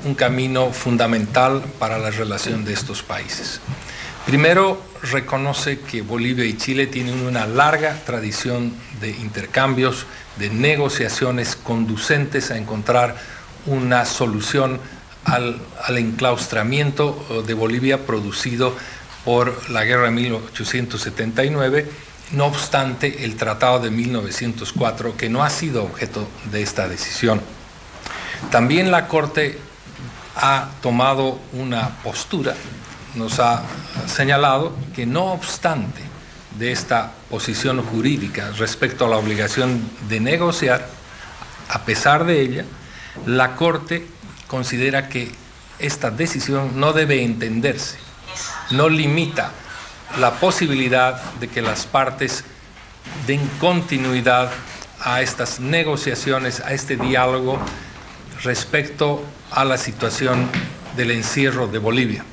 un camino fundamental para la relación de estos países. Primero, reconoce que Bolivia y Chile tienen una larga tradición de intercambios, de negociaciones conducentes a encontrar una solución al enclaustramiento de Bolivia producido por la guerra de 1879, no obstante el Tratado de 1904, que no ha sido objeto de esta decisión. También la Corte ha tomado una postura, nos ha señalado que no obstante de esta posición jurídica respecto a la obligación de negociar, a pesar de ella, la Corte considera que esta decisión no debe entenderse, no limita la posibilidad de que las partes den continuidad a estas negociaciones, a este diálogo respecto a la situación del encierro de Bolivia.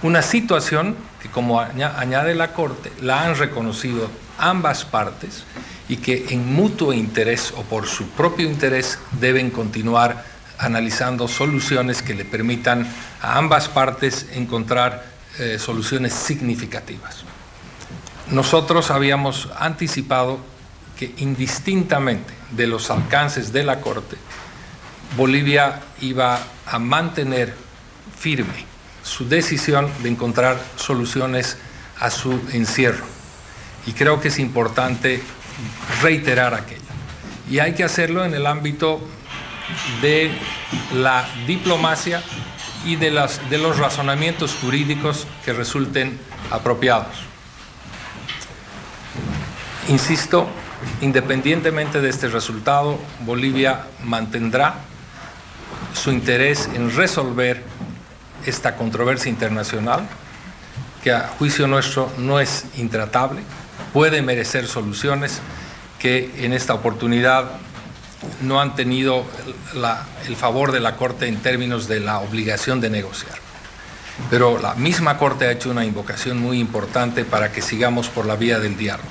Una situación que, como añade la Corte, la han reconocido ambas partes y que en mutuo interés o por su propio interés deben continuar analizando soluciones que le permitan a ambas partes encontrar soluciones significativas. Nosotros habíamos anticipado que indistintamente de los alcances de la Corte, Bolivia iba a mantener firme su decisión de encontrar soluciones a su encierro. Y creo que es importante reiterar aquello. Y hay que hacerlo en el ámbito de la diplomacia y de los razonamientos jurídicos que resulten apropiados. Insisto, independientemente de este resultado, Bolivia mantendrá su interés en resolver esta controversia internacional, que a juicio nuestro no es intratable, puede merecer soluciones que en esta oportunidad no han tenido el favor de la Corte en términos de la obligación de negociar. Pero la misma Corte ha hecho una invocación muy importante para que sigamos por la vía del diálogo.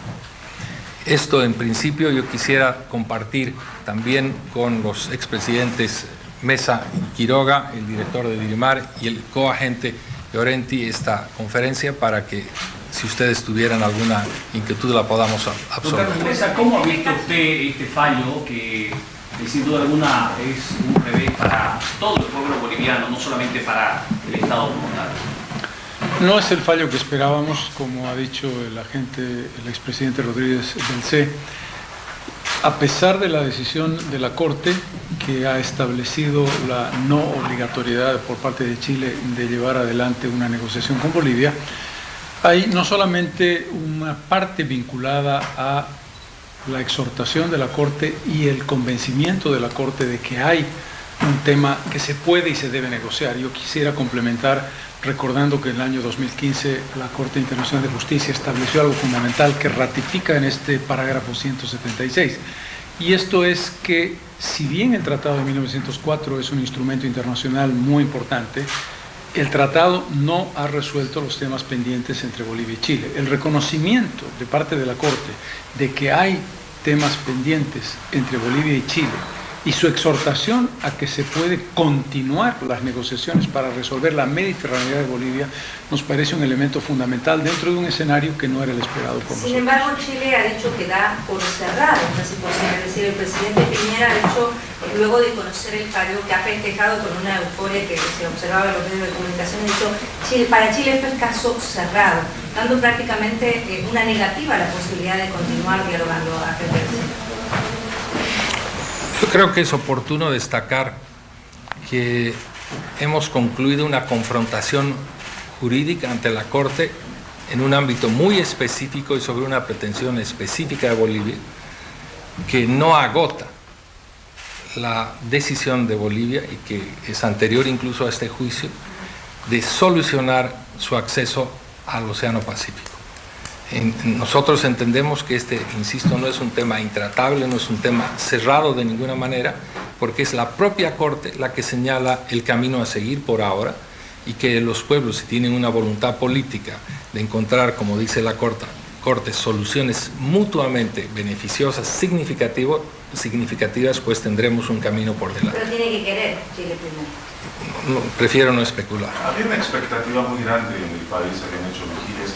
Esto, en principio, yo quisiera compartir también con los expresidentes Mesa y Quiroga, el director de Dirimar, y el coagente Llorenti, esta conferencia, para que, si ustedes tuvieran alguna inquietud, la podamos absorber. Doctor Mesa, ¿cómo ha visto usted este fallo que sin duda alguna es un revés para todo el pueblo boliviano, no solamente para el Estado como tal? No es el fallo que esperábamos, como ha dicho el expresidente Rodríguez del C. A pesar de la decisión de la Corte, que ha establecido la no obligatoriedad por parte de Chile de llevar adelante una negociación con Bolivia, hay no solamente una parte vinculada a la exhortación de la Corte y el convencimiento de la Corte de que hay un tema que se puede y se debe negociar. Yo quisiera complementar recordando que en el año 2015 la Corte Internacional de Justicia estableció algo fundamental que ratifica en este parágrafo 176. Y esto es que, si bien el Tratado de 1904 es un instrumento internacional muy importante, el tratado no ha resuelto los temas pendientes entre Bolivia y Chile. El reconocimiento de parte de la Corte de que hay temas pendientes entre Bolivia y Chile y su exhortación a que se puede continuar las negociaciones para resolver la mediterraneidad de Bolivia nos parece un elemento fundamental dentro de un escenario que no era el esperado por nosotros. Sin embargo, Chile ha dicho que da por cerrada esta situación, es decir, el presidente Piñera ha dicho, luego de conocer el fallo, que ha festejado con una euforia que se observaba en los medios de comunicación, ha dicho, para Chile esto es caso cerrado, dando prácticamente una negativa a la posibilidad de continuar dialogando a FPC. Yo creo que es oportuno destacar que hemos concluido una confrontación jurídica ante la Corte en un ámbito muy específico y sobre una pretensión específica de Bolivia que no agota la decisión de Bolivia y que es anterior incluso a este juicio de solucionar su acceso al Océano Pacífico. Nosotros entendemos que insisto, no es un tema intratable, no es un tema cerrado de ninguna manera, porque es la propia Corte la que señala el camino a seguir por ahora y que los pueblos, si tienen una voluntad política de encontrar, como dice la Corte, Corte soluciones mutuamente beneficiosas, significativas, pues tendremos un camino por delante. Pero tiene que querer Chile primero. No, prefiero no especular. Había una expectativa muy grande en el país, habían hecho vigilias.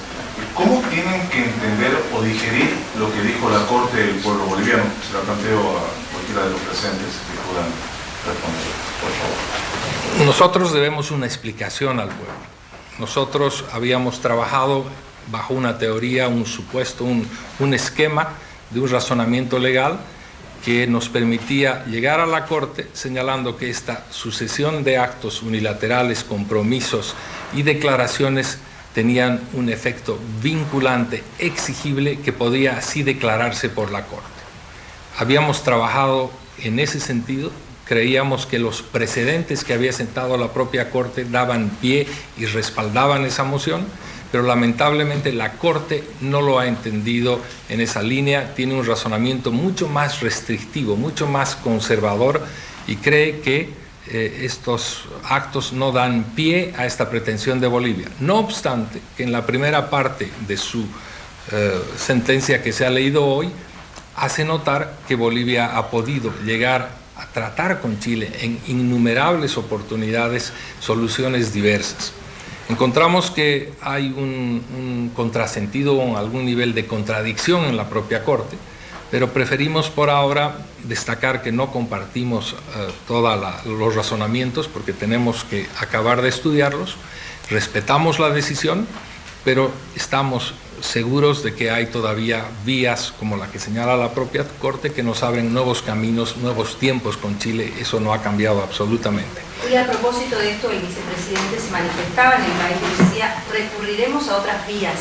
¿Cómo tienen que entender o digerir lo que dijo la Corte del Pueblo Boliviano? Se la planteo a cualquiera de los presentes que puedan responder, por favor. Nosotros debemos una explicación al pueblo. Nosotros habíamos trabajado bajo una teoría, un supuesto, un esquema de un razonamiento legal que nos permitía llegar a la Corte señalando que esta sucesión de actos unilaterales, compromisos y declaraciones tenían un efecto vinculante, exigible, que podía así declararse por la Corte. Habíamos trabajado en ese sentido, creíamos que los precedentes que había sentado la propia Corte daban pie y respaldaban esa moción, pero lamentablemente la Corte no lo ha entendido en esa línea, tiene un razonamiento mucho más restrictivo, mucho más conservador y cree que estos actos no dan pie a esta pretensión de Bolivia. No obstante, que en la primera parte de su sentencia que se ha leído hoy, hace notar que Bolivia ha podido llegar a tratar con Chile en innumerables oportunidades soluciones diversas. Encontramos que hay un contrasentido o algún nivel de contradicción en la propia Corte, pero preferimos por ahora destacar que no compartimos todos los razonamientos porque tenemos que acabar de estudiarlos, respetamos la decisión, pero estamos seguros de que hay todavía vías como la que señala la propia Corte que nos abren nuevos caminos, nuevos tiempos con Chile. Eso no ha cambiado absolutamente. Y a propósito de esto, el vicepresidente se manifestaba en el país y decía, recurriremos a otras vías.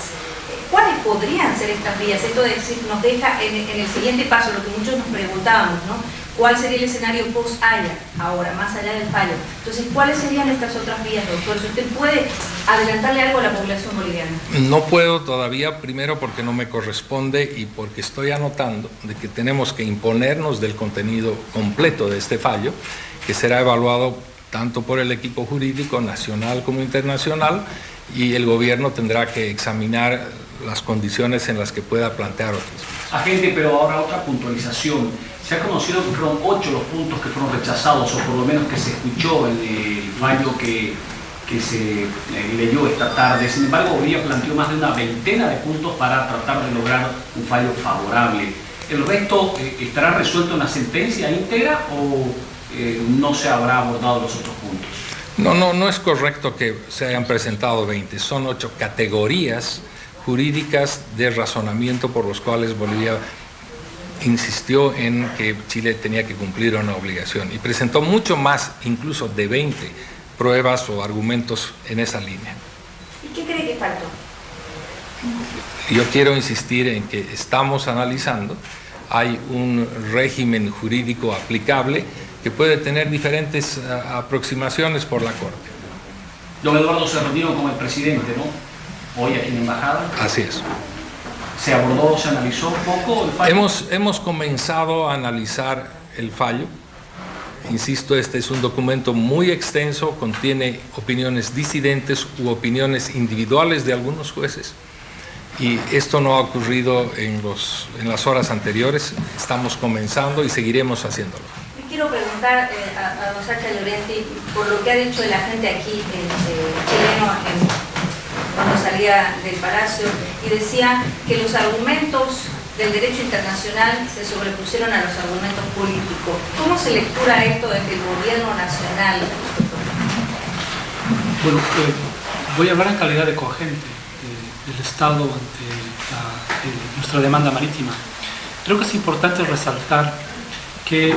¿Cuáles podrían ser estas vías? Esto nos deja en el siguiente paso lo que muchos nos preguntábamos, ¿no? ¿Cuál sería el escenario post-Haya, ahora, más allá del fallo? Entonces, ¿cuáles serían estas otras vías, doctor? Si usted puede adelantarle algo a la población boliviana. No puedo todavía, primero porque no me corresponde y porque estoy anotando de que tenemos que imponernos del contenido completo de este fallo, que será evaluado tanto por el equipo jurídico nacional como internacional, y el gobierno tendrá que examinar las condiciones en las que pueda plantear otras. Agente, pero ahora otra puntualización. Se ha conocido que fueron 8 los puntos que fueron rechazados, o por lo menos que se escuchó en el fallo que se leyó esta tarde. Sin embargo, Bolivia planteó más de una veintena de puntos para tratar de lograr un fallo favorable. ¿El resto estará resuelto en la sentencia íntegra o no se habrá abordado los otros puntos? No es correcto que se hayan presentado 20, son 8 categorías jurídicas de razonamiento por los cuales Bolivia insistió en que Chile tenía que cumplir una obligación y presentó mucho más, incluso de 20 pruebas o argumentos en esa línea. ¿Y qué cree que faltó? Yo quiero insistir en que estamos analizando, hay un régimen jurídico aplicable que puede tener diferentes aproximaciones por la Corte. Don Eduardo se reunió con el presidente, ¿no? Hoy aquí en la embajada. Así es. ¿Se abordó, se analizó un poco el fallo? Hemos comenzado a analizar el fallo. Insisto, este es un documento muy extenso, contiene opiniones disidentes u opiniones individuales de algunos jueces. Y esto no ha ocurrido en las horas anteriores. Estamos comenzando y seguiremos haciéndolo. Quiero preguntar a don Sacha Llorenti por lo que ha dicho el agente aquí, chileno, cuando salía del Palacio, y decía que los argumentos del derecho internacional se sobrepusieron a los argumentos políticos. ¿Cómo se lectura esto desde el gobierno nacional? Bueno, voy a hablar en calidad de coagente del Estado ante nuestra demanda marítima. Creo que es importante resaltar que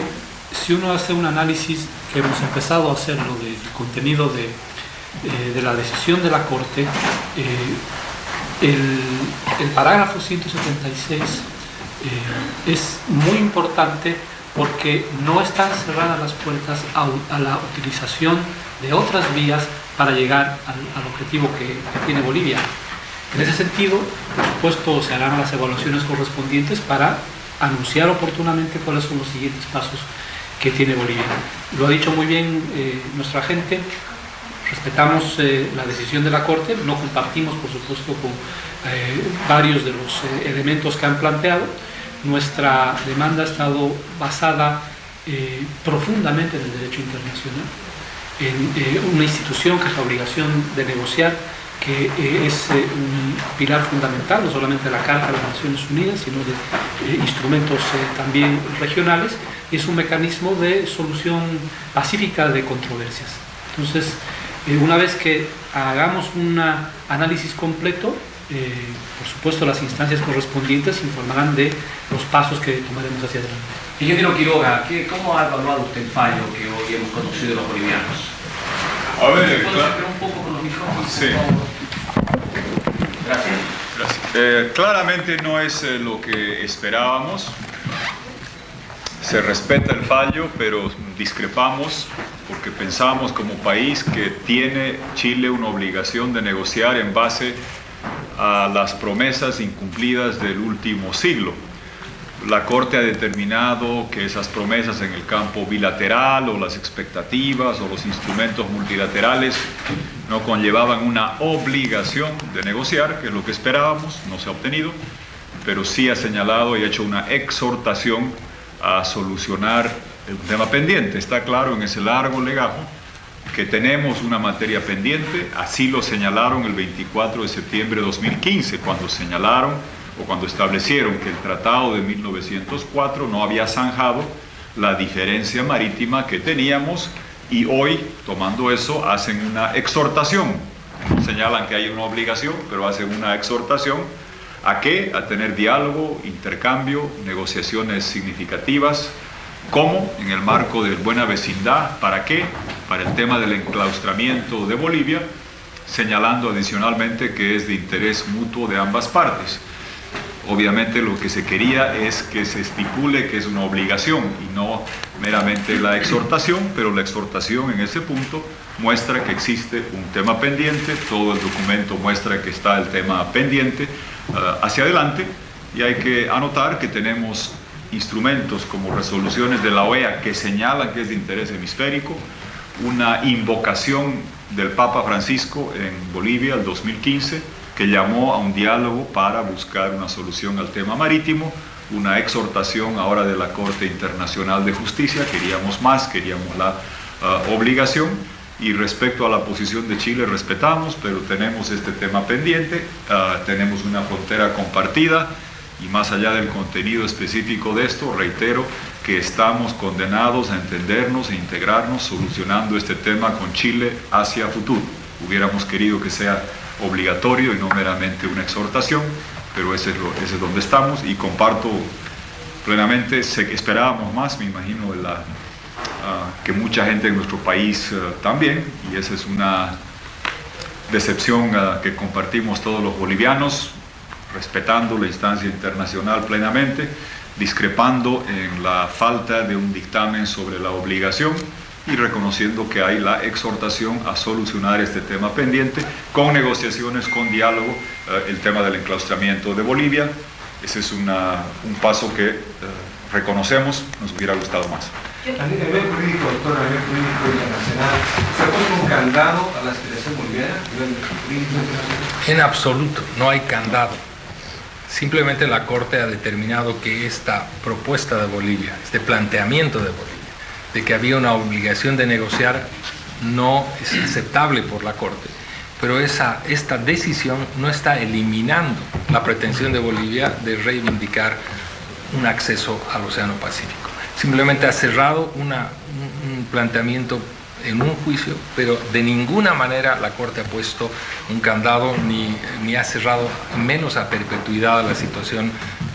si uno hace un análisis, que hemos empezado a hacerlo, del contenido de la decisión de la Corte, el parágrafo 176 es muy importante porque no están cerradas las puertas a la utilización de otras vías para llegar al objetivo que tiene Bolivia. En ese sentido, por supuesto, se harán las evaluaciones correspondientes para anunciar oportunamente cuáles son los siguientes pasos que tiene Bolivia. Lo ha dicho muy bien nuestra gente. respetamos la decisión de la Corte, no compartimos, por supuesto, con varios de los elementos que han planteado. Nuestra demanda ha estado basada profundamente en el derecho internacional, en una institución que es la obligación de negociar, que es un pilar fundamental, no solamente de la Carta de las Naciones Unidas, sino de instrumentos también regionales, y es un mecanismo de solución pacífica de controversias. Entonces, una vez que hagamos un análisis completo, por supuesto las instancias correspondientes informarán de los pasos que tomaremos hacia adelante. Ingeniero Quiroga, ¿cómo ha evaluado usted el fallo que hoy hemos conocido de los bolivianos? A ver, ¿Puedo sacar un poco con los micrófonos? Sí. Gracias. Claramente no es lo que esperábamos. Se respeta el fallo, pero discrepamos porque pensamos como país que tiene Chile una obligación de negociar en base a las promesas incumplidas del último siglo. La Corte ha determinado que esas promesas en el campo bilateral o las expectativas o los instrumentos multilaterales no conllevaban una obligación de negociar, que es lo que esperábamos, no se ha obtenido, pero sí ha señalado y ha hecho una exhortación a solucionar el tema pendiente. Está claro en ese largo legajo que tenemos una materia pendiente, así lo señalaron el 24 de septiembre de 2015, cuando señalaron o cuando establecieron que el Tratado de 1904 no había zanjado la diferencia marítima que teníamos, y hoy, tomando eso, hacen una exhortación. No señalan que hay una obligación, pero hacen una exhortación ¿a qué? A tener diálogo, intercambio, negociaciones significativas. ¿Cómo? En el marco de buena vecindad. ¿Para qué? Para el tema del enclaustramiento de Bolivia, señalando adicionalmente que es de interés mutuo de ambas partes. Obviamente lo que se quería es que se estipule que es una obligación y no meramente la exhortación, pero la exhortación en ese punto muestra que existe un tema pendiente, todo el documento muestra que está el tema pendiente hacia adelante, y hay que anotar que tenemos instrumentos como resoluciones de la OEA que señalan que es de interés hemisférico, una invocación del Papa Francisco en Bolivia el 2015 que llamó a un diálogo para buscar una solución al tema marítimo, una exhortación ahora de la Corte Internacional de Justicia. Queríamos más, queríamos la obligación, y respecto a la posición de Chile respetamos, pero tenemos este tema pendiente, tenemos una frontera compartida, y más allá del contenido específico de esto, reitero que estamos condenados a entendernos e integrarnos solucionando este tema con Chile hacia futuro. Hubiéramos querido que sea obligatorio y no meramente una exhortación, pero ese es donde estamos, y comparto plenamente. Esperábamos más, me imagino, que mucha gente en nuestro país también, y esa es una decepción que compartimos todos los bolivianos, respetando la instancia internacional plenamente, discrepando en la falta de un dictamen sobre la obligación y reconociendo que hay la exhortación a solucionar este tema pendiente con negociaciones, con diálogo, el tema del enclaustramiento de Bolivia. Ese es un paso que reconocemos, nos hubiera gustado más. A nivel jurídico, doctor, a nivel jurídico internacional, ¿se ha puesto un candado a la aspiración boliviana? En absoluto, no hay candado. Simplemente la Corte ha determinado que esta propuesta de Bolivia, este planteamiento de Bolivia, de que había una obligación de negociar, no es aceptable por la Corte. Pero esta decisión no está eliminando la pretensión de Bolivia de reivindicar un acceso al Océano Pacífico. Simplemente ha cerrado un planteamiento en un juicio, pero de ninguna manera la Corte ha puesto un candado ni ha cerrado, menos a perpetuidad, la situación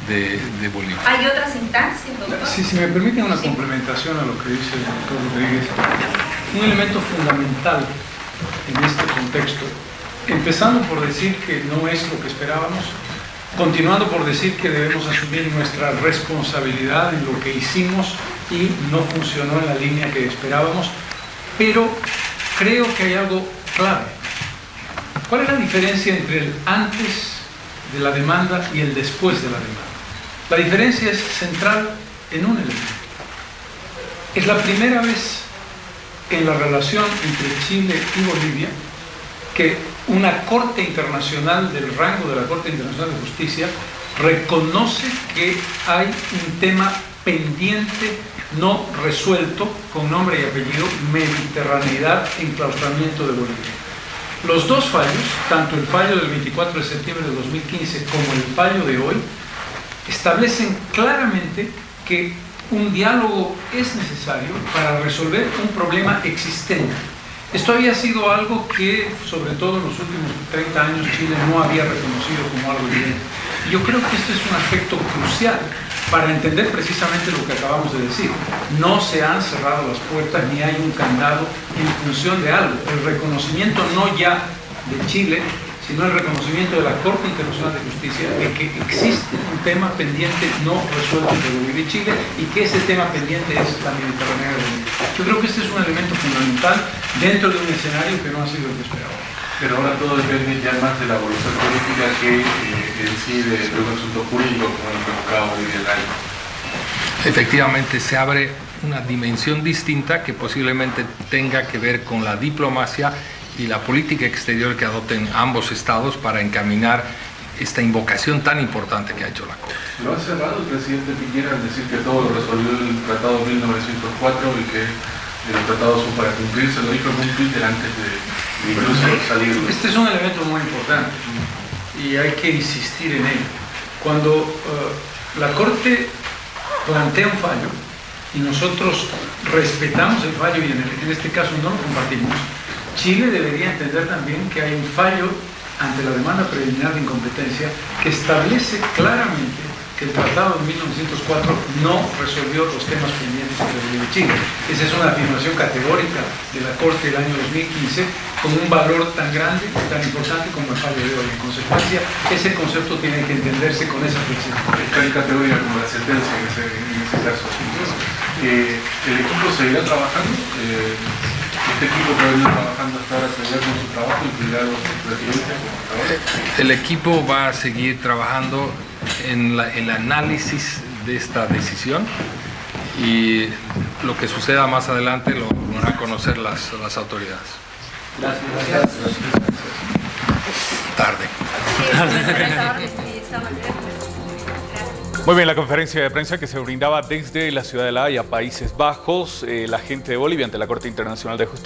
de Bolivia. ¿Hay otras instancias, doctor? Sí, si me permiten una complementación a lo que dice el doctor Rodríguez, un elemento fundamental en este contexto, empezando por decir que no es lo que esperábamos, continuando por decir que debemos asumir nuestra responsabilidad en lo que hicimos y no funcionó en la línea que esperábamos, pero creo que hay algo clave. ¿Cuál es la diferencia entre el antes de la demanda y el después de la demanda? La diferencia es central en un elemento. Es la primera vez en la relación entre Chile y Bolivia que una Corte Internacional del rango de la Corte Internacional de Justicia reconoce que hay un tema pendiente no resuelto con nombre y apellido: mediterraneidad, enclaustramiento de Bolivia. Los dos fallos, tanto el fallo del 24 de septiembre de 2015 como el fallo de hoy, establecen claramente que un diálogo es necesario para resolver un problema existente. Esto había sido algo que, sobre todo en los últimos 30 años, Chile no había reconocido como algo evidente. Y yo creo que este es un aspecto crucial para entender precisamente lo que acabamos de decir. No se han cerrado las puertas ni hay un candado en función de algo. El reconocimiento no ya de Chile, sino el reconocimiento de la Corte Internacional de Justicia de que existe un tema pendiente no resuelto entre Bolivia y Chile y que ese tema pendiente es la Mediterránea de Bolivia. Yo creo que este es un elemento fundamental dentro de un escenario que no ha sido el que esperaba. Pero ahora todo depende ya más de la voluntad política que en sí de un asunto jurídico como el que tocaba hoy del año. Efectivamente, se abre una dimensión distinta que posiblemente tenga que ver con la diplomacia y la política exterior que adopten ambos estados para encaminar esta invocación tan importante que ha hecho la Corte. ¿Lo ha cerrado el presidente Piñera al decir que todo lo resolvió el Tratado de 1904 y que los tratados son para cumplirse? Lo dijo en un Twitter antes de incluso salir. Este es un elemento muy importante y hay que insistir en ello. Cuando la Corte plantea un fallo y nosotros respetamos el fallo y en este caso no lo compartimos, Chile debería entender también que hay un fallo ante la demanda preliminar de incompetencia que establece claramente que el Tratado de 1904 no resolvió los temas pendientes entre Bolivia y Chile. Esa es una afirmación categórica de la Corte del año 2015 con un valor tan grande y tan importante como el fallo de hoy. En consecuencia, ese concepto tiene que entenderse con esa flexibilidad. Está en categoría como la sentencia en ese caso. ¿El equipo seguirá trabajando? ¿Este equipo que ha venido trabajando hasta ahora seguirá con su trabajo, incluirá los presidentes como trabajo? El equipo va a seguir trabajando en el análisis de esta decisión y lo que suceda más adelante lo van a conocer las autoridades. Gracias. Tarde. Muy bien, la conferencia de prensa que se brindaba desde la ciudad de La Haya, Países Bajos, la gente de Bolivia ante la Corte Internacional de Justicia.